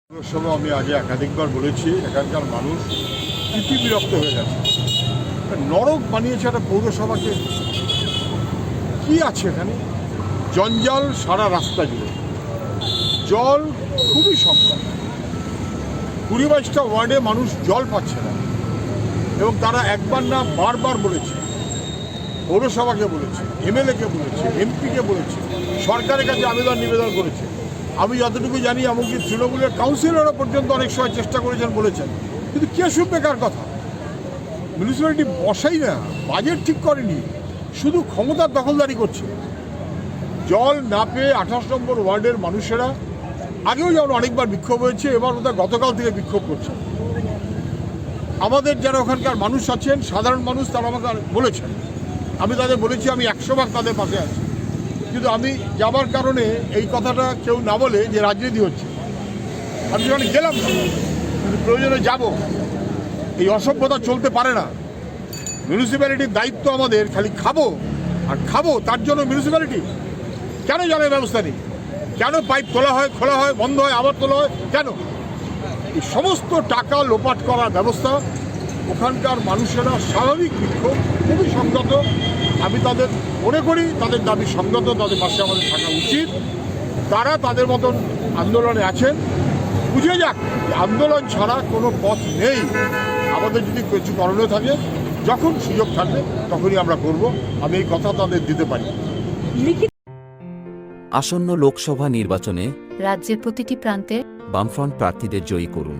পৌরসভা আমি আগে একাধিকবার বলেছি, এখানকার মানুষ তিতি বিরক্ত হয়ে গেছে। নরক বানিয়েছে একটা পৌরসভাকে। কি আছে এখানে? জঞ্জাল সারা রাস্তা জুড়ে, জল খুবই সংকট। 20-22টা ওয়ার্ডে মানুষ জল পাচ্ছে না, এবং তারা একবার না বারবার বলেছে, পৌরসভাকে বলেছে, এমএলএকে বলেছে, এমপিকে বলেছে, সরকারের কাছে নিবেদন করেছে। আমি যতটুকু জানি এমনকি তৃণমূলের কাউন্সিলররা পর্যন্ত অনেক সময় চেষ্টা করেছেন, বলেছেন, কিন্তু কে শুনবে কার কথা? মিউনিসিপ্যালিটি বসাই না, বাজেট ঠিক করেনি, শুধু ক্ষমতার দখলদারি করছে। জল না পেয়ে 28 নম্বর ওয়ার্ডের মানুষেরা আগেও যেমন অনেকবার বিক্ষোভ হয়েছে, এবার ওদের গতকাল থেকে বিক্ষোভ করছে। আমাদের যারা ওখানকার মানুষ আছেন, সাধারণ মানুষ, তারা আমাকে বলেছেন, আমি তাদের বলেছি আমি 100 ভাগ তাদের পাশে আছি। কিন্তু আমি যাবার কারণে এই কথাটা কেউ না বলে যে রাজনীতি হচ্ছে, আমি সেখানে গেলাম না, কিন্তু প্রয়োজনে যাব। এই অসভ্যতা চলতে পারে না। মিউনিসিপ্যালিটির দায়িত্ব আমাদের খালি খাবো আর খাবো, তার জন্য মিউনিসিপ্যালিটি কেন জলের ব্যবস্থা নেই? কেন পাইপ তোলা হয়, খোলা হয়, বন্ধ হয়, আবার তোলা হয় কেন? এই সমস্ত টাকা লোপাট করার ব্যবস্থা। ওখানকার মানুষেরা স্বাভাবিক বিক্ষোভ, খুবই সংগত। আমি তাদের মনে করি তাদের দাবি সংগত, তাদের পাশে আমাদের থাকা উচিত। তারা তাদের মতন আন্দোলনে আছেন, বুঝে যাক আন্দোলন ছাড়া কোনো পথ নেই। আমাদের যদি কিছু করণীয় থাকে, যখন সুযোগ থাকবে তখনই আমরা করব। আমি এই কথা তাদের দিতে পারি। আসন্ন লোকসভা নির্বাচনে রাজ্যের প্রতিটি প্রান্তে বামফ্রন্ট প্রার্থীদের জয়ী করুন।